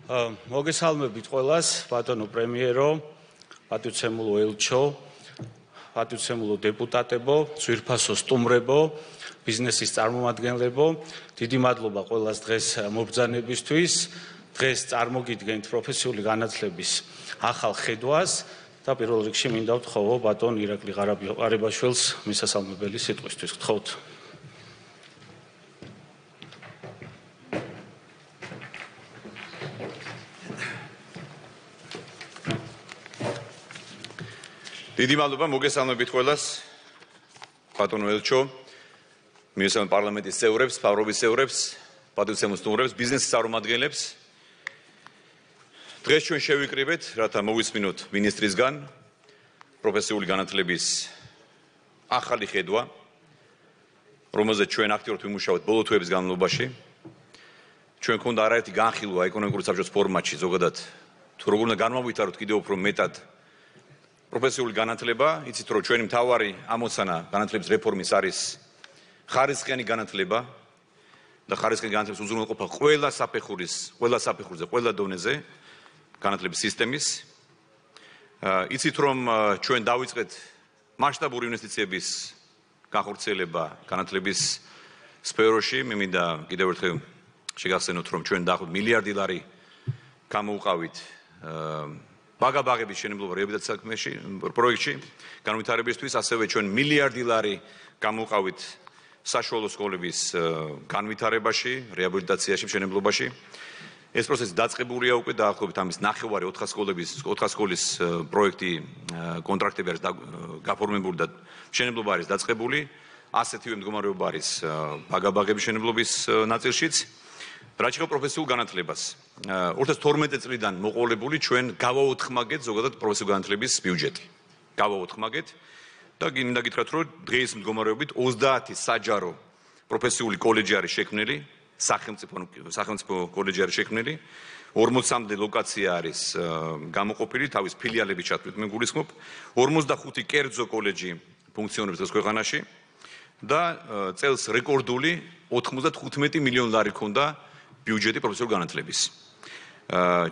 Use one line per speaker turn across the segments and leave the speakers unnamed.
მოგესალმებით ყველას, ბატონო პრემიერო, პატივცემულო ელჩო, პატივცემულო დეპუტატებო, ძვირფასო სტუმრებო, ბიზნესის წარმომადგენლებო, დიდი მადლობა ყველას დღეს მობრძანებისთვის. დღეს წარმოგიდგენთ პროფესიული განათლების ახალ ხედვას და პირველ რიგში მინდა ვთხოვო ბატონ ირაკლი ღარიბაშვილს მისასალმებელი სიტყვისთვის. გთხოვთ.
დიდი მადლობა მოგესალმებით ყველას, ბატონო ელჩო, მიესალმებით პარლამენტის წევრებს, მთავრობის წევრებს, პატივცემულ სტუმრებს, ბიზნესის წარმომადგენლებს. დღეს ჩვენ შევიკრიბეთ, რათა მოვისმინოთ მინისტრისგან პროფესიული განათლების ახალი ხედვა, რომელზეც ჩვენ აქტიურად ვიმუშავებთ ბოლო თვეების განმავლობაში. ჩვენ გქონდა არაერთი განხილვა ეკონომიკური საბჭოს ფორმატში, ზოგადად თუ როგორ უნდა განმავითაროთ კიდევ უფრო მეტად პროფესიული განათლება, იცით რომ ჩვენი მთავარი ამოცანა განათლების რეფორმის არის ხარისხიანი განათლება და ხარისხიანი განათლების უზრუნველყოფა ყველა საფეხურზე, ყველა დონეზე განათლების სისტემის. იცით რომ ჩვენ დავიწყეთ მასშტაბური ინვესტიციების განხორციელება განათლების სფეროში. მე მინდა კიდევ ერთხელ შეგახსენოთ რომ ჩვენ დაახლოებით მილიარდი ლარი გამოვყავით ბაგაბაღების შენებლობა რეაბილიტაციის საქმეში პროექტში განვითარებისთვის, ასევე ჩვენ მილიარდი ლარი გამოვყავით საშუალო სკოლების განვითარებაში, რეაბილიტაციაში, მშენებლობაში. ეს პროცესი დაწყებულია უკვე დაახლოებით ამის ნახევარი 400 სკოლის პროექტი კონტრაქტები არის გაფორმებული და მშენებლობა არის დაწყებული. ასეთივე მდგომარეობა არის ბაგაბაღების მშენებლობის ნაწილშიც. რაც შეეხება პროფესიულ განათლებას, 2012 წლიდან მოყოლებული ჩვენ გავაოთხმაგეთ ზოგადად პროფესიული განათლების ბიუჯეტი. გავაოთხმაგეთ და მინდა გითხრათ, რომ დღეის მდგომარეობით 30 საჯარო პროფესიული კოლეჯი არის შექმნილი, სახელმწიფო კოლეჯი არის შექმნილი, 40-მდე ლოკაცია არის გამოყოფილი, თავის ფილიალების ჩათვლით მე გულისხმობ, 45 კერძო კოლეჯი ფუნქციონირებს დღეს ქვეყანაში და წელს რეკორდული 95 მილიონი ლარი ჰქონდა ბიუჯეტი პროფესიული განათლების.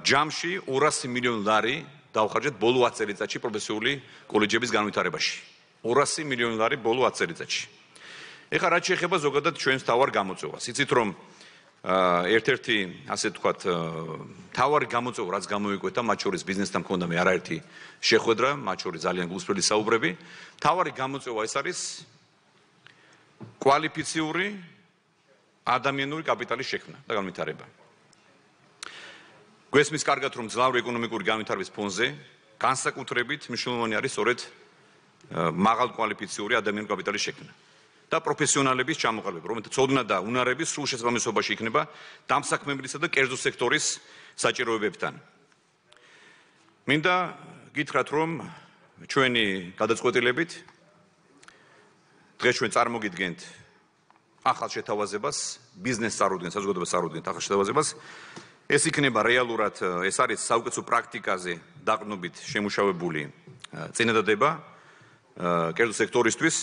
ჯამში 200 მილიონი ლარი დავხარჯეთ ბოლო 10 წელიწადში პროფესიული კოლეჯების განვითარებაში. 200 მილიონი ლარი ბოლო 10 წელიწადში. ეხლა რაც შეეხება ზოგადად ჩვენს თავარ გამოწვევას. იცით რომ ერთ-ერთი ასე ვთქვათ თავარი გამოწვევა რაც გამოიკვეთა, მათ შორის ბიზნესთან მქონდა მე არაერთი შეხვედრა, მათ შორის ძალიან გულსხველი საუბრები. თავარი გამოწვევა ეს არის კვალიფიციური ადამიანური კაპიტალის შექმნა და განვითარება. გვესმის კარგად რომ მძლავრი ეკონომიკური განვითარების ფონზე განსაკუთრებით მნიშვნელოვანი არის სწორედ მაღალკვალიფიციური ადამიანური კაპიტალის შექმნა და პროფესიონალების ჩამოყალიბება, რომელთა ცოდნა და უნარები სრულ შესაბამისობაში იქნება დამსაქმებლისა და კერძო სექტორის საჭიროებებთან. მინდა გითხრათ რომ ჩვენი გადაწყვეტილებით დღეს ჩვენ წარმოგიდგენთ ახალ შეთავაზებას, ბიზნეს წარუდგენთ, საზოგადოებას წარუდგენთ ახალ შეთავაზებას. ეს იქნება რეალურად, ეს არის საუკეთესო პრაქტიკაზე დაყრდნობით შემუშავებული წინადადება კერძო სექტორისთვის,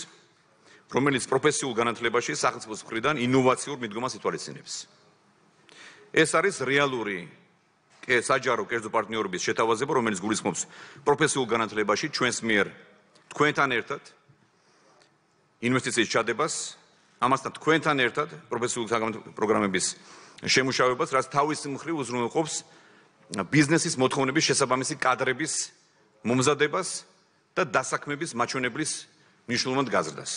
რომელიც პროფესიულ განათლებაში სახელმწიფოს მხრიდან ინოვაციურ მიდგომას ითვალისწინებს. ეს არის რეალური საჯარო კერძო პარტნიორობის შეთავაზება, რომელიც გულისხმობს პროფესიულ განათლებაში ჩვენს მიერ თქვენთან ერთად ინვესტიციის ჩადებას, ამასთან თქვენთან ერთად პროფესიული პროგრამების შემუშავებას, რაც თავის მხრივ უზრუნველყოფს ბიზნესის მოთხოვნების შესაბამისი კადრების მომზადებას და დასაქმების მაჩვენებლის მნიშვნელოვან გაზრდას.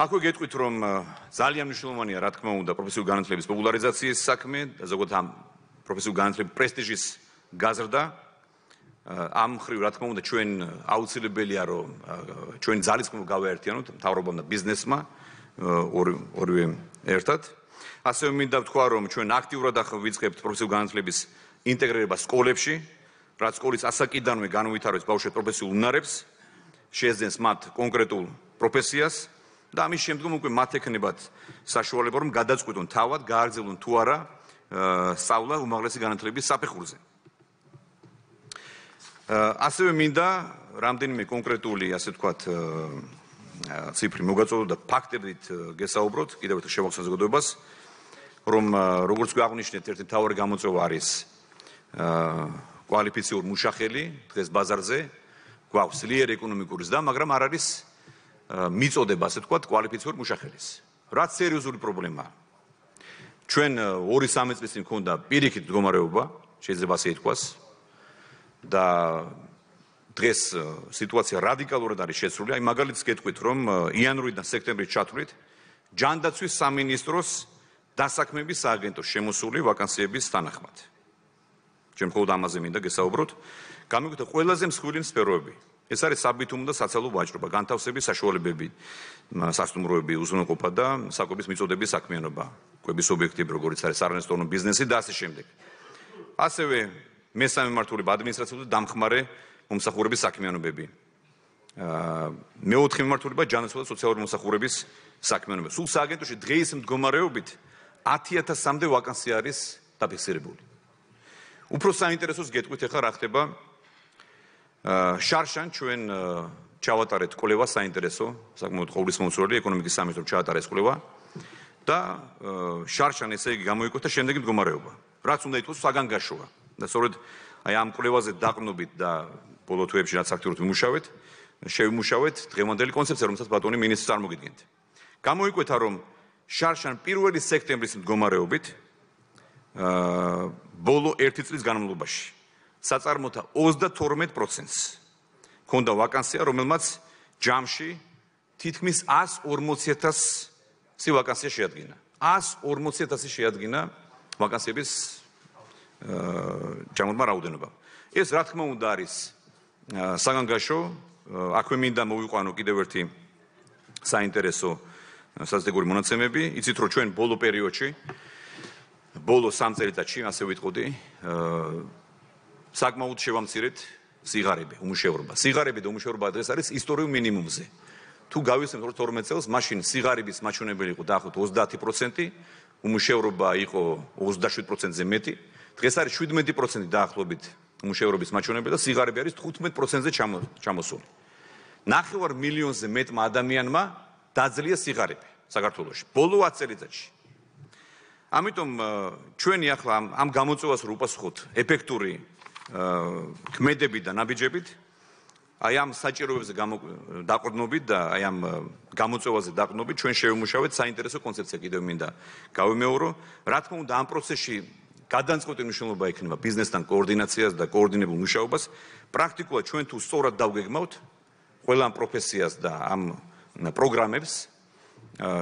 აქვე გეტყვით, რომ ძალიან მნიშვნელოვანია, რა თქმა უნდა, პროფესიული განათლების პოპულარიზაციის საქმე და ზოგადად ამ პროფესიული განათლების პრესტიჟის გაზრდა. ამ მხრივ, რა თქმა უნდა, ჩვენ აუცილებელია, რომ ჩვენი ძალისხმევა გავაერთიანოთ მთავრობამ და ბიზნესმა ორივე ერთად. ასევე მინდა ვთქვა, რომ ჩვენ აქტიურად ვიწყებთ პროფესიული განათლების ინტეგრირება სკოლებში, რაც სკოლის ასაკიდანვე განუვითარებს ბავშვებს პროფესიულ უნარებს, შეეძენს მათ კონკრეტულ პროფესიას და ამის შემდგომ უკვე მათ ექნებათ საშუალება, რომ გადაწყვიტონ თავად, გააგრძელონ თუ არა სწავლა უმაღლესი განათლების საფეხურზე. ასევე მინდა რამდენიმე კონკრეტული, ასე ვთქვათ, ციფრი მოგაწოდოთ და ფაქტებით გესაუბროთ, კიდევ ერთხელ შევახსენოთ საზოგადოებას. რომ როგორც გვაღნიშნეთ, ერთი მთავარი გამოწვევა არის კვალიფიციური მუშახელი დღეს ბაზარზე, გვაქვს ძლიერი ეკონომიკური ზრდა, მაგრამ არ არის მიწოდება, ასე ვთქვათ, კვალიფიციური მუშახელის. რაც სერიოზული პრობლემაა. ჩვენ 2-3 წლის წინ მქონდა პირიქით მდგომარეობა, შეიძლება ასე ითქვას, და დღეს სიტუაცია რადიკალურად არის შეცვლილი. აი მაგალითს გეტყვით, რომ იანვრიდან სექტემბრის ჩათვლით ჯანდაცვის სამინისტროს დასაქმების სააგენტოს შემოსული ვაკანსიების თანახმად. ჩვენ მხოლოდ ამაზე მინდა გესაუბროთ. გამიგვითა ყველაზე მსხვილი სფეროები. ეს არის საბიტუმო და საცალო ვაჭრობა, განთავსების საშუალებები, სასტუმროები, უზრუნველყოფა და საკვების მიწოდების საქმიანობა, კვების ობიექტები, როგორიც არის არასწორო ბიზნესი და ასე შემდეგ. ასევე მესამე მმართველობა ადმინისტრაციული და დამხმარე მომსახურების საქმიანობები. მეოთხე მმართველობა ჯანდაცვა და სოციალური მომსახურების საქმიანობა. სულ სააგენტოში დღეის მდგომარეობით 10,000-მდე ვაკანსია არის დაფიქსირებული. უფრო საინტერესოს გეტყვით ახლა რა ხდება შარშან ჩვენ ჩავატარეთ კვლევა საინტერესო, საკმაოდ ყოვლისმომცველი ეკონომიკის სამინისტრომ ჩაატარეს კვლევა და შარშან ესე იგი გამოიკვეთა შემდეგი მდგომარეობა. რაც უნდა ითქვას საგანგაშოა. და სწორედ აი ამ კვლევაზე დაყრდნობით და ბოლო თვეებში რაც აქტიურად შევიმუშავეთ დღევანდელი კონცეფცია, რომელსაც ბატონი მინისტრი წარმოგიდგენთ. გამოიკვეთა, რომ შარშან 1 სექტემბრის მდგომარეობით ბოლო 1 წლის განმავლობაში საწარმოთა 32%-ს ქონდა ვაკანსია, რომელმაც ჯამში თითქმის 140,000 ვაკანსია შეადგინა. 140,000 შეადგინა ვაკანსიების ჯამურმა რაოდენობა. ეს რა თქმა უნდა არის საგანგაშო, აქვე მინდა მოვიყვანო კიდევ ერთი საინტერესო საზოგადოებრივი მონაცემები. იცით რომ ჩვენ ბოლო პერიოდში, ბოლო 3 წელიწადში, ასე ვიტყოდი, საკმაოდ შევამცირეთ სიგარები, უმუშევრობა. სიგარები და უმუშევრობა დღეს არის ისტორიულ მინიმუმზე. თუ გავიხსენებთ 12 წელს, მაშინ სიგარების მაჩვენებელი იყო დაახლოებით 30%, უმუშევრობა იყო 27%-ზე მეტი. დღეს არის 17% დაახლოებით უმუშევრობის მაჩვენებელი და სიგარები არის 15%-ზე ჩამოსული. 9 მილიონზე მეტმა ადამიანმა დაძლია სიგარები საქართველოში ბოლო 10 წელიწადში. ამიტომ ჩვენი ახლა ამ გამოწვევას რო უპასუხოთ ეფექტური ქმედებით და ნაბიჯებით, აი ამ საჭიროებებზე დაყრდნობით და აი ამ გამოწვევაზე დაყრდნობით ჩვენ შევიმუშავეთ საინტერესო კონცეფცია კიდევ მინდა გავიმეორო. რა თქმა უნდა ამ პროცესში გადამწყვეტი მნიშვნელობა ექნება ბიზნესთან კოორდინაციას და კოორდინებულ მუშაობას. პრაქტიკულად ჩვენ თუ სწორად დავგეგმავთ ყველა ამ პროფესიას და ამ პროგრამებს,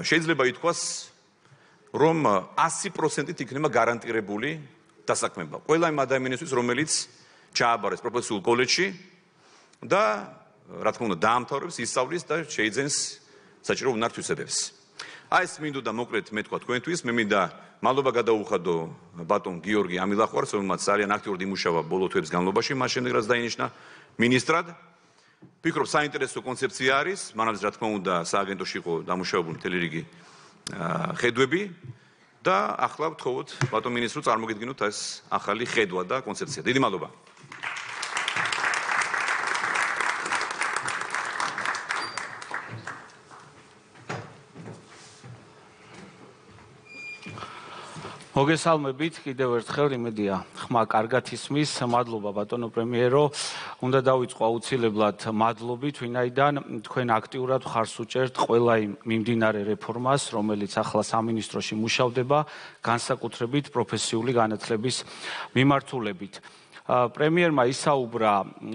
შეიძლება ითქვას, რომ 100%-ით იქნება გარანტირებული დასაქმება ყველა იმ ადამიანისთვის, რომელიც ჩააბარეს პროფესიულ კოლეჯში და რა თქმა უნდა დაამთავრებს, ისწავლის და შეიძენს საჭირო უნარ-თვისებებს. აი ეს მინდოდა მოკლედ მე თქვა თქვენთვის, მე მინდა მადლობა გადაუხადო ბატონ გიორგი ამილახვარს, რომელმაც ძალიან აქტიურად იმუშავა ბოლო თვეების განმავლობაში, მას შემდეგ რაც დაინიშნა ministrad. Ვფიქრობ საინტერესო კონცეფცია არის, მანამდე რა თქმა უნდა სააგენტოში იყო დამუშავებული მთელი რიგი ხედვები და ახლა ვთხოვოთ ბატონ მინისტრს წარმოგიდგინოთ ეს ახალი ხედვა და კონცეფცია. დიდი მადლობა.
მოგესალმებით კიდევ ერთხელ, იმედია ხმა კარგად ისმის. მადლობა ბატონო პრემიერო. უნდა დავიწყო აუცილებლად მადლობით, ვინაიდან თქვენ აქტიურად ხარს უჭერთ ყველა იმ მიმდინარე რეფორმას, რომელიც ახლა სამინისტროში მუშავდება, განსაკუთრებით პროფესიული განათლების მიმართულებით. პრემიერმა ისაუბრა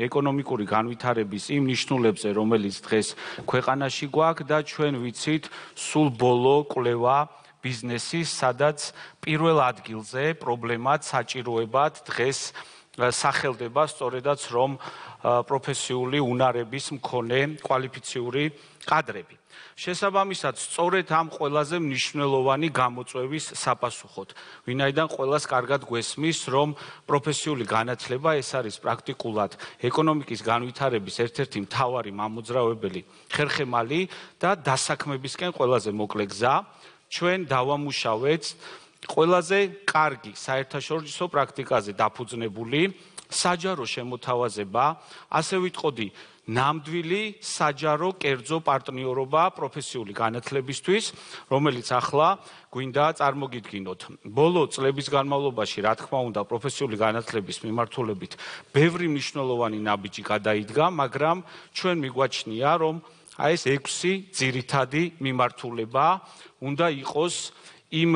ეკონომიკური განვითარების იმ ნიშნულებზე, რომელიც დღეს ქვეყანაში გვაქვს და ჩვენ ვიცით სულ ბოლო კვლევა ბიზნესის, სადაც პირველ ადგილზე პრობლემად, საჭიროებად დღეს სახელდება სწორედაც რომ პროფესიული უნარების მქონე კვალიფიციური კადრები. შესაბამისად, სწორედ ამ ყველაზე მნიშვნელოვანი გამოწვევის sapassukhot, ვინაიდან ყველას კარგად გვესმის, რომ პროფესიული განათლება ეს არის პრაქტიკულად ეკონომიკის განვითარების ერთ-ერთი მთავარი მამოძრავებელი ხერხემალი და დასაქმებისკენ ყველაზე მოკლე გზა. ჩვენ დავამუშავეთ ყველაზე კარგი საერთაშორისო პრაქტიკაზე დაფუძნებული საჯარო შემოთავაზება, ასე ვიტყოდი, ნამდვილი საჯარო კერძო პარტნიორობა პროფესიული განათლებისთვის, რომელიც ახლა გვინდა წარმოგიდგინოთ. ბოლო წლების განმავლობაში, რა თქმა უნდა, პროფესიული განათლების მიმართულებით ბევრი მნიშვნელოვანი ნაბიჯი გადაიდგა, მაგრამ ჩვენ მიგვაჩნია, რომ ეს 6 ძირითადი მიმართულება უნდა იყოს იმ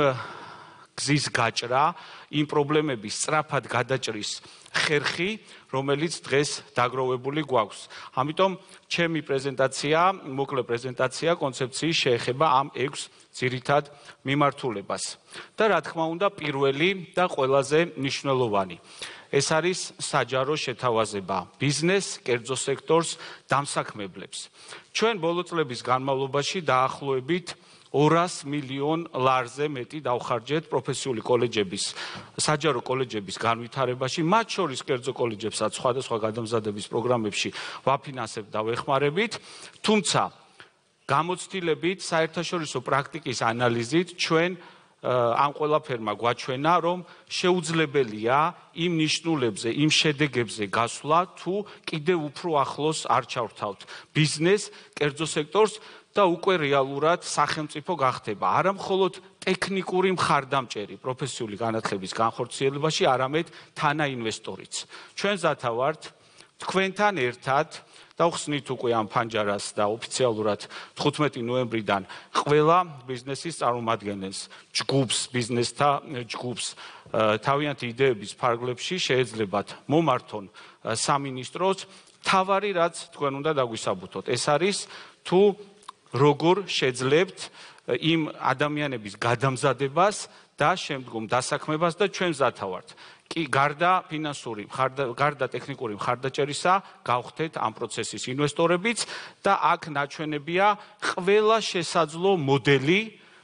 გზის გაჭრა, იმ პრობლემების სწრაფად გადაჭრის ხერხი, რომელიც დღეს დაგროვებული გვაქვს. ამიტომ ჩემი პრეზენტაცია, მოკლე პრეზენტაცია კონცეფციის შეეხება ამ 6 ძირითად მიმართულებას. და რა თქმა უნდა, პირველი და ყველაზე მნიშვნელოვანი. ეს არის საჯარო შეთავაზება ბიზნეს, კერძო სექტორს, დამსაქმებლებს. ჩვენ ბოლო წლების განმავლობაში დაახლოებით 200 მილიონ ლარზე მეტი დავხარჯეთ პროფესიული კოლეჯების, საჯარო კოლეჯების განვითარებაში, მათ შორის კერძო კოლეჯებსაც სხვადასხვა გადამზადების პროგრამებში ვაფინანსებთ და ვეხმარებით, თუმცა გამოცდილებით, საერთაშორისო პრაქტიკის ანალიზით ჩვენ ამ ყველაფერმა გვაჩვენა, რომ შეუძლებელია იმ ნიშნულებზე, იმ შედეგებზე გასვლა, თუ კიდევ უფრო ახლოს არ ჩავრთავთ ბიზნეს, კერძო სექტორს და უკვე რეალურად სახელმწიფო გახდება. არა მხოლოდ ტექნიკური მხარდამჭერი პროფესიული განათლების განხორციელებაში, არამედ თანაინვესტორიც. ჩვენ ზათა ვართ თქვენთან ერთად დავხსნით უკვე ამ ფანჯარას და ოფიციალურად 15 ნოემბრიდან ყველა ბიზნესის წარმომადგენელს, ბიზნესთა ჯგუფს თავიანთი იდეების ფარგლებში შეეძლებათ მომართონ სამინისტროს. თავარი რაც თქვენ უნდა დაგვისაბუთოთ, ეს არის თუ როგორ შეძლებთ იმ ადამიანების გადამზადებას და შემდგომ დასაქმებას და ჩვენ მზათა ვართ. კი, გარდა ფინანსური, გარდა ტექნიკური მხარდაჭერისა, გავხდეთ ამ პროცესის ინვესტორებიც და აქ ნაჩვენებია ყველა შესაძლო მოდელი,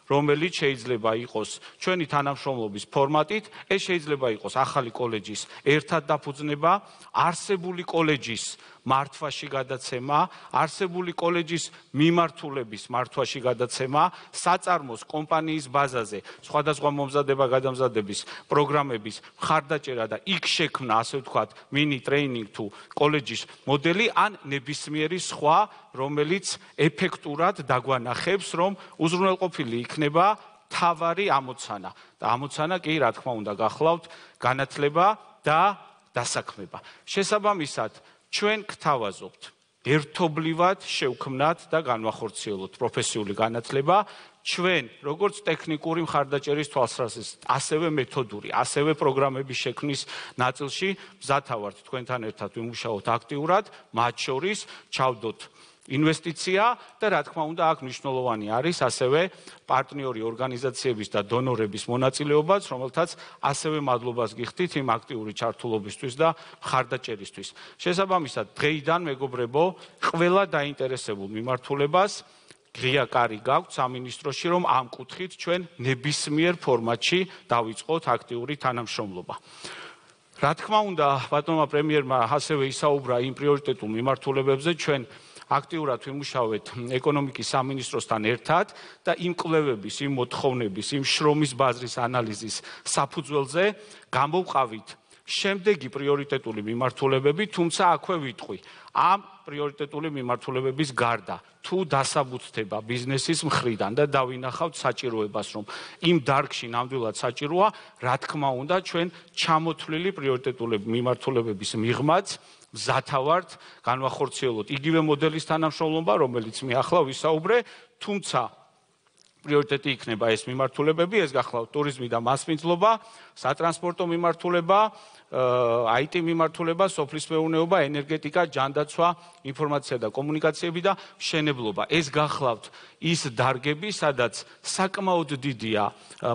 რომელიც შეიძლება იყოს ჩვენი თანამშრომლობის ფორმატით, ეს შეიძლება იყოს ახალი კოლეჯის ერთად დაფუძნება, არსებული კოლეჯის მართვაში გადაცემა, არსებული კოლეჯის მიმართულების მართვაში გადაცემა, საწარმოს კომპანიის ბაზაზე სხვადასხვა მომზადება-გადამზადების პროგრამების მხარდაჭერა და იქ შექმნა, ასე ვთქვათ, მინი ტრეინინგ თუ კოლეჯის მოდელი, ან ნებისმიერი სხვა, რომელიც ეფექტურად დაგვანახებს, რომ უზრუნველყოფილი იქნება თავარი ამოცანა. და ამოცანა კი, რა თქმა უნდა, გახლავთ განათლება და დასაქმება. შესაბამისად, ჩვენ გთავაზობთ ერთობლივად შევქმნათ და განვახორციელოთ პროფესიული განათლება, ჩვენ როგორც ტექნიკური მხარდაჭერის თვალსაზრისით, ასევე მეთოდური, ასევე პროგრამების შექმნის ნაწილში მზათა ვართ თქვენთან ერთად ვიმუშაოთ აქტიურად, მათ შორის ჩავდოთ ინვესტიცია და რა თქმა უნდა აქ მნიშვნელოვანი არის ასევე პარტნიორი ორგანიზაციების და დონორების მონაწილეობაც, რომელთაც ასევე მადლობას გიხდით იმ აქტიური ჩართულობისთვის და მხარდაჭერისთვის. შესაბამისად, დღეიდან მეგობრებო, ყველა დაინტერესებულ მიმართულებას ღია კარი გაქვთ სამინისტროში, რომ ამ კუთხით ჩვენ ნებისმიერ ფორმატში დავიწყოთ აქტიური თანამშრომლობა. რა თქმა უნდა, ბატონმა პრემიერმა ასევე ისაუბრა იმ პრიორიტეტულ მიმართულებებზე, ჩვენ აქტიურად ვიმუშავეთ ეკონომიკის სამინისტროსთან ერთად და იმ კვლევების, იმ მოთხოვნების, იმ შრომის ბაზრის ანალიზის საფუძველზე გამოვყავით შემდეგი პრიორიტეტული მიმართულებები, თუმცა აქვე ვიტყვი, ამ პრიორიტეტული მიმართულებების გარდა, თუ დასაბუთდება ბიზნესის მხრიდან და დავინახავთ საჭიროებას, რომ იმ დარგში ნამდვილად საჭიროა, რა თქმა უნდა, ჩვენ ჩამოთვლილი პრიორიტეტული მიმართულებების მიღმაც მზათა ვართ განვახორციელოთ იგივე მოდელის თანამშრომლობა, რომელიც მე ახლა ვისაუბრე, თუმცა პრიორიტეტი იქნება ეს მიმართულებები, ეს გახლავთ ტურიზმი და მასპინძლობა, სატრანსპორტო მიმართულება, IT მიმართულება, სოფლის მეურნეობა, ენერგეტიკა, ჯანდაცვა, ინფორმაცია და კომუნიკაციები და მშენებლობა. ეს გახლავთ ის დარგები, სადაც საკმაოდ დიდია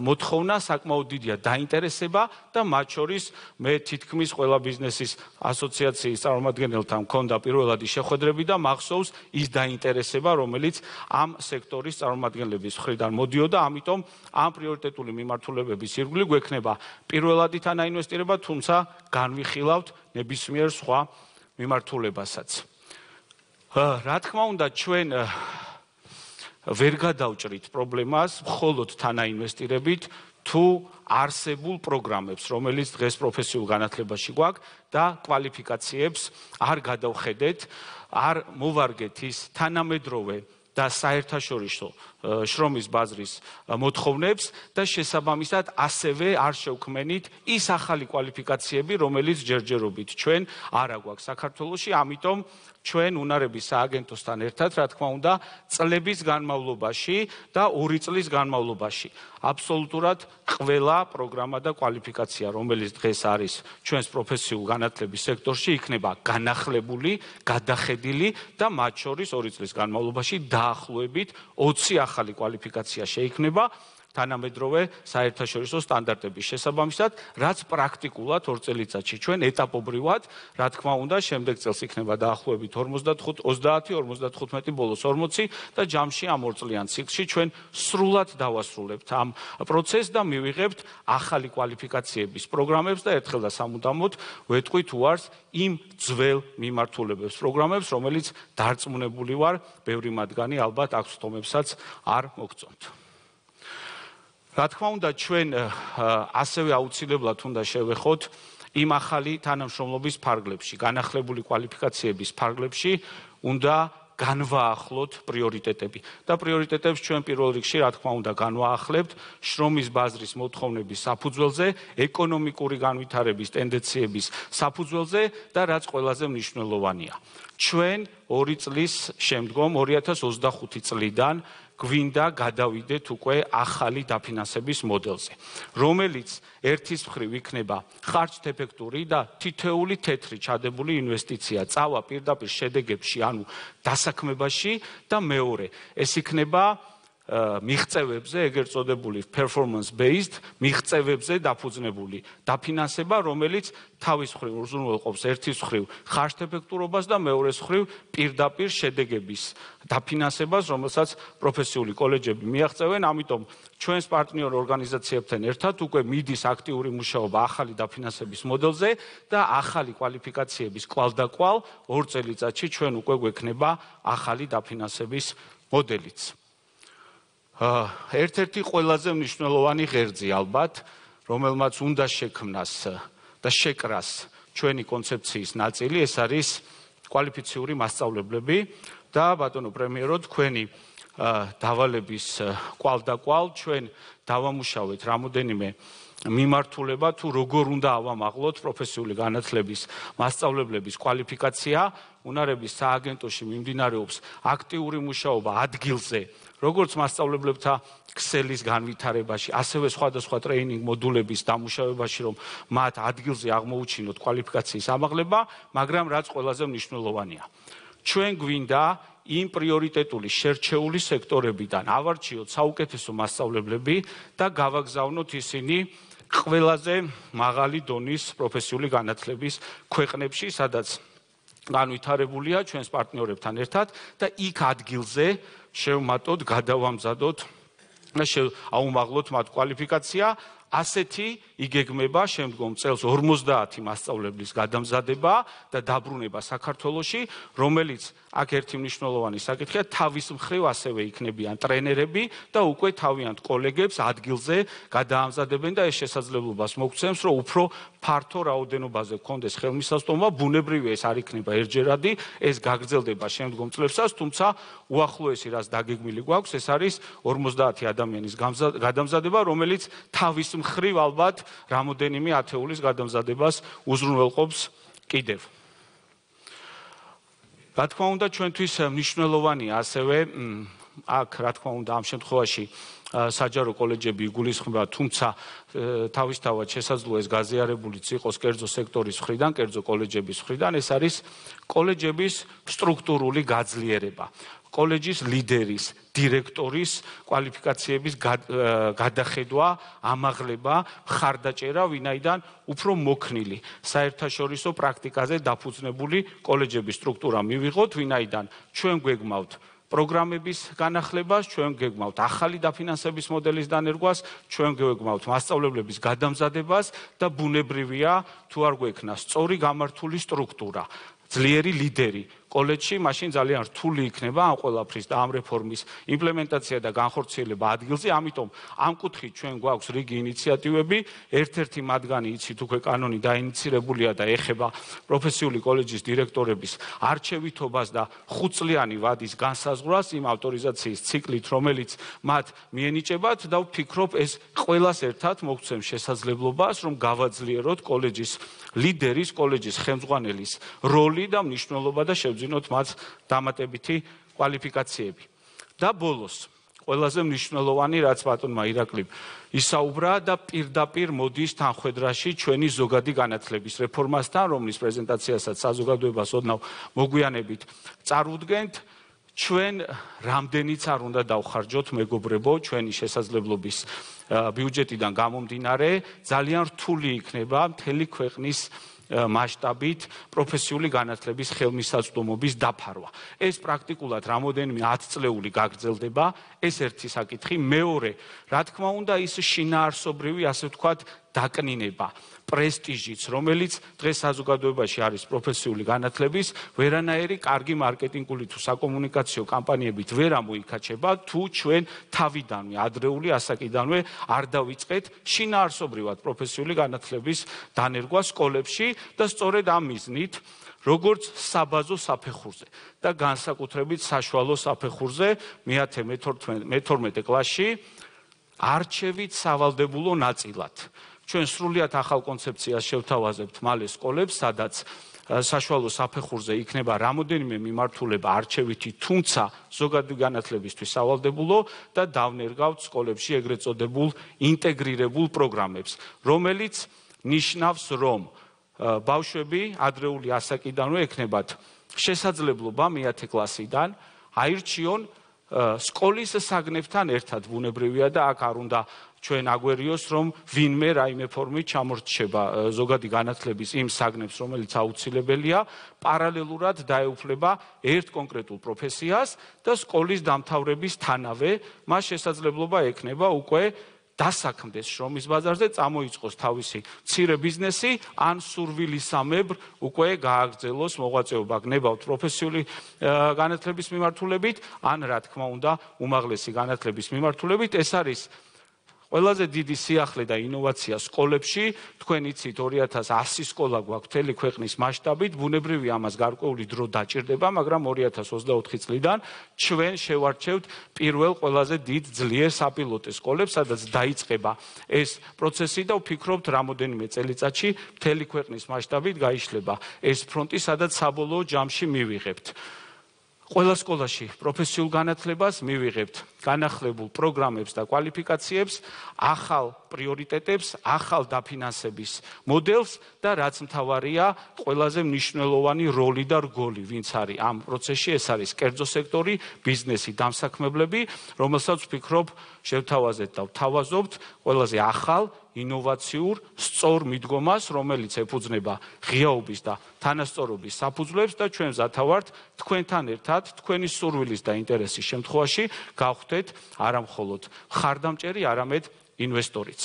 მოთხოვნა, საკმაოდ დიდია დაინტერესება და მათ შორის მე თითქმის ყველა ბიზნესის ასოციაციის წარმომადგენელთან მქონდა პირველადი შეხვედრები და მახსოვს ის დაინტერესება, რომელიც ამ სექტორის წარმომადგენლების მხრიდან მოდიოდა, ამიტომ ამ პრიორიტეტული მიმართულებების ირგვლივ გვექნება პირველადი თანაინვესტირება, თუმცა განვიხილავთ ნებისმიერ სხვა მიმართულებასაც. რა თქმა უნდა, ჩვენ ვერ გადავჭრით პრობლემას მხოლოდ თანაინვესტირებით, თუ არსებულ პროგრამებს, რომელიც დღეს პროფესიულ განათლებაში გვაქვს და კვალიფიკაციებს არ გადავხედეთ, არ მოვარგეთ ის თანამედროვე და საერთაშორისო შრომის ბაზრის მოთხოვნებს და შესაბამისად ასევე არ შევქმნით ის ახალი კვალიფიკაციები, რომელიც ჯერჯერობით ჩვენ არ აგვაქვს საქართველოში, ამიტომ ჩვენ უნარების სააგენტოსთან ერთად, რა თქმა უნდა, წლების განმავლობაში და 2 წლის განმავლობაში აბსოლუტურად ყველა პროგრამა და კვალიფიკაცია, რომელიც დღეს არის ჩვენს პროფესიულ განათლების სექტორში, იქნება განახლებული, გადახედილი და მათ შორის 2 წლის განმავლობაში დაახლოებით 20 ახალი კვალიფიკაცია შეიქმნება თანამედროვე საერთაშორისო სტანდარტების შესაბამისად, რაც პრაქტიკულად 2 წელიწადში ჩვენ ეტაპობრივად, რა თქმა უნდა, შემდეგ წელს იქნება დაახლოებით 30-55 ბოლოს 40 და ჯამში ამ 2 წლიან ციკლში ჩვენ სრულად დავასრულებთ ამ პროცესს და მივიღებთ ახალი კვალიფიკაციების პროგრამებს და ერთხელ და სამუდამოდ ვეტყვით უარს იმ ძველ მიმართულებებს პროგრამებს, რომელიც დარწმუნებული ვარ, ბევრი მათგანი ალბათ აქ თომებსაც არ მოგწონთ. რა თქმა უნდა, ჩვენ ასევე აუცილებლად უნდა შევეხოთ იმ ახალი თანამშრომლობის ფარგლებში, განახლებული კვალიფიკაციების ფარგლებში უნდა განვაახლოთ პრიორიტეტები. და პრიორიტეტებს ჩვენ პირველ რიგში, რა თქმა უნდა, განვაახლებთ შრომის ბაზრის მოთხოვნების საფუძველზე, ეკონომიკური განვითარების ტენდენციების საფუძველზე და რაც ყველაზე მნიშვნელოვანია. ჩვენ 2 წლის შემდგომ 2025 წლიდან გვინდა გადავიდეთ უკვე ახალი დაფინანსების მოდელზე, რომელიც ერთის მხრივ იქნება ხარჯთეფექტური და თითოეული თეთრი ჩადებული ინვესტიცია წავა პირდაპირ შედეგებში, ანუ დასაქმებაში და მეორე, ეს იქნება მიღწევებზე, ეგრეთ წოდებული performance based მიღწევებზე დაფუძნებული დაფინანსება, რომელიც თავის მხრივ უზრუნველყოფს ერთის მხრივ ხარჯთეფექტურობას და მეორეს მხრივ პირდაპირ შედეგების დაფინანსებას, რომელსაც პროფესიული კოლეჯები მიაღწევენ, ამიტომ ჩვენს პარტნიორ ორგანიზაციებთან ერთად უკვე მიდის აქტიური მუშაობა ახალი დაფინანსების მოდელზე და ახალი კვალიფიკაციების კვალდაკვალ 2 წელიწადში ჩვენ უკვე გვექნება ახალი დაფინანსების მოდელიც. ერთ-ერთი ყველაზე მნიშვნელოვანი ღერძი ალბათ, რომელმაც უნდა შექმნას და შეკრას ჩვენი კონცეფციის ნაწილი, ეს არის კვალიფიციური მასწავლებლები და ბატონო პრემიერო, თქვენი დავალების კვალდაკვალ ჩვენ დავამუშავეთ რამოდენიმე მიმართულება თუ როგორ უნდა ავამაღლოთ პროფესიული განათლების მასწავლებლების კვალიფიკაცია, უნარების სააგენტოში მიმდინარეობს აქტიური მუშაობა ადგილზე, როგორც მასწავლებლებთა ქსელის განვითარებაში, ასევე სხვადასხვა ტრეინინგ მოდულების დამუშავებაში, რომ მათ ადგილზე აღმოუჩინოთ კვალიფიკაციის ამაღლება, მაგრამ რაც ყველაზე მნიშვნელოვანია. ჩვენ გვინდა იმ პრიორიტეტული შერჩეული სექტორებიდან ავარჩიოთ საუკეთესო მასწავლებლები და გავაგზავნოთ ისინი ყველაზე მაღალი დონის პროფესიული განათლების ქვეყნებში, სადაც განვითარებულია ჩვენს პარტნიორებთან ერთად და იქ ადგილზე შევმატოთ, გადავამზადოთ და აუმაღლოთ მათ კვალიფიკაცია. ასეთი იგეგმება შემდგომ წელს 50 მასწავლებლის გადამზადება და დაბრუნება საქართველოში, რომელიც აქ ერთი მნიშვნელოვანი საკითხია, თავის მხრივ ასევე იქნებიან ტრენერები და უკვე თავიანთ კოლეგებს ადგილზე გადაამზადებენ და ეს შესაძლებლობას მოგცემს, რომ უფრო ფართო რაოდენობაზე გქონდეს ხელმისაწვდომობა, ბუნებრივია ეს არ იქნება ერთჯერადი, ეს გაგრძელდება შემდგომ წლებსაც, თუმცა უახლოესი რაც დაგეგმილი გვაქვს, ეს არის 50 ადამიანის გადამზადება, რომელიც თავის მხრივ ალბათ რამოდენიმე ათეულის გადამზადებას უზრუნველყოფს კიდევ. რა თქმა უნდა, ჩვენთვის მნიშვნელოვანია ასევე აქ, რა თქმა უნდა, ამ შემთხვევაში საჯარო კოლეჯები იგულისხმება, თუმცა თავისთავად შესაძლოა ეს გაზიარებულიც იყოს კერძო სექტორის მხრიდან, კერძო კოლეჯების მხრიდან, ეს არის კოლეჯების სტრუქტურული გაძლიერება. კოლეჯის ლიდერის, დირექტორის კვალიფიკაციების გადახედვა, ამაღლება, მხარდაჭერა, ვინაიდან უფრო მოქნილი საერთაშორისო პრაქტიკაზე დაფუძნებული კოლეჯების სტრუქტურა მივიღოთ, ვინაიდან ჩვენ გვეგმავთ პროგრამების განახლებას, ჩვენ გეგმავთ ახალი დაფინანსების მოდელის დანერგვას, ჩვენ გეგმავთ მასწავლებლების გადამზადებას და ბუნებრივია თუ არ გვექნა სწორი გამართული სტრუქტურა, ძლიერი ლიდერი, კოლეჯში, მაშინ ძალიან რთული იქნება ამ ყველაფრის და ამ რეფორმის იმპლემენტაცია და განხორციელება ადგილზე. ამიტომ ამ კუთხით ჩვენ გვაქვს რიგი ინიციატივები. ერთ-ერთი მათგანი იცით უკვე კანონი დაინიცირებულია და ეხება პროფესიული კოლეჯის დირექტორების არჩევითობას და 5 წლიანი ვადის განსაზღვრას იმ ავტორიზაციის ციკლით, რომელიც მათ მიენიჭებათ და ვფიქრობ, ეს ყველას ერთად მოგცემს შესაძლებლობას, რომ გავაძლიეროთ კოლეჯის ლიდერის, კოლეჯის ხელმძღვანელის როლი და მნიშვნელობა და შევძინოთ მათ დამატებითი კვალიფიკაციები. და ბოლოს ყველაზე მნიშვნელოვანი, რაც ბატონმა ირაკლიმ ისაუბრა და პირდაპირ მოდის თანხვედრაში ჩვენი ზოგადი განათლების რეფორმასთან, რომლის პრეზენტაციასაც საზოგადოებას ოდნავ მოგვიანებით წარუდგენთ. ჩვენ რამდენიც არ უნდა დავხარჯოთ მეგობრებო, ჩვენი შესაძლებლობის ბიუჯეტიდან გამომდინარე, ძალიან რთული იქნება მთელი ქვეყნის მასშტაბით პროფესიული განათლების ხელმისაწვდომობის დაფარვა. ეს პრაქტიკულად რამოდენიმე 10 წლეული გაგრძელდება, ეს ერთი საკითხი. მეორე, რა თქმა უნდა, ის შინაარსობრივი, ასე ვთქვათ, დაკნინება, პრესტიჟიც, რომელიც დღეს საზოგადოებაში არის პროფესიული განათლების, ვერანაირი კარგი მარკეტინგული თუ საკომუნიკაციო კამპანიებით ვერ ამოიქაჩება, თუ ჩვენ თავიდანვე, ადრეული ასაკიდანვე არ დავიწყეთ შინაარსობრივად პროფესიული განათლების დანერგვა სკოლებში და სწორედ ამ მიზნით, როგორც საბაზო საფეხურზე და განსაკუთრებით საშუალო საფეხურზე, მე-11 კლასში არჩევით სავალდებულო ნაწილად. ჩვენ სრულიად ახალ კონცეფციას შევთავაზებთ მალე სკოლებს, სადაც საშუალო საფეხურზე იქნება რამოდენიმე მიმართულება არჩევითი, თუმცა ზოგადი განათლებისთვის სავალდებულო და დავნერგავთ სკოლებში ეგრეთ წოდებულ ინტეგრირებულ პროგრამებს, რომელიც ნიშნავს, რომ ბავშვები ადრეული ასაკიდანვე ექნებათ შესაძლებლობა მე-10 კლასიდან აირჩიონ სკოლის საგნებთან ერთად. ბუნებრივია და აქ არ უნდა ჩვენ აგვერიოს, რომ ვინმე რაიმე ფორმით ჩამორჩება ზოგადი განათლების იმ საგნებს, რომელიც აუცილებელია, პარალელურად დაეუფლება ერთ კონკრეტულ პროფესიას და სკოლის დამთავრებისთანავე მას შესაძლებლობა ექნება უკვე დასაქმდეს შრომის ბაზარზე, წამოიწყოს თავისი მცირე ბიზნესი, ან სურვილისამებრ უკვე გააგრძელოს მოღვაწეობა გნებავთ პროფესიული განათლების მიმართულებით, ან რა თქმა უნდა, უმაღლესი განათლების მიმართულებით. ეს არის ყველაზე დიდი სიახლე და ინოვაცია სკოლებში. თქვენ იცით 2100 სკოლა გვაქვს მთელი ქვეყნის მასშტაბით, ბუნებრივია ამას გარკვეული დრო დაჭირდება, მაგრამ 2024 წლიდან ჩვენ შევარჩევთ პირველ ყველაზე დიდ ძლიერ საპილოტე სკოლებს, სადაც დაიწყება ეს პროცესი და ვფიქრობთ რამოდენიმე წელიწადში მთელი ქვეყნის მასშტაბით გაიშლება ეს ფრონტი, სადაც საბოლოო ჯამში მივიღებთ ყველა სკოლაში პროფესიულ განათლებას, მივიღებთ განახლებულ პროგრამებს და კვალიფიკაციებს, ახალ პრიორიტეტებს, ახალ დაფინანსების მოდელს და რაც მთავარია, ყველაზე მნიშვნელოვანი როლი და რგოლი, ვინც არის ამ პროცესში, ეს არის კერძო სექტორი, ბიზნესი, დამსაქმებლები, რომელსაც ვფიქრობ შევთავაზეთ და ვთავაზობთ ყველაზე ახალ ინოვაციურ, სწორ მიდგომას, რომელიც ეფუძნება ღიაობის და თანასწორობის საფუძვლებს და ჩვენ მზათა ვართ თქვენთან ერთად, თქვენი სურვილის და ინტერესის შემთხვევაში გავხდეთ არა მხოლოდ მხარდამჭერი, არამედ ინვესტორიც.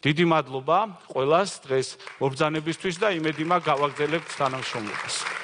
დიდი მადლობა ყველას დღეს მობრძანებისთვის და იმედი მაქვს გავაგრძელებთ თანამშრომლობას.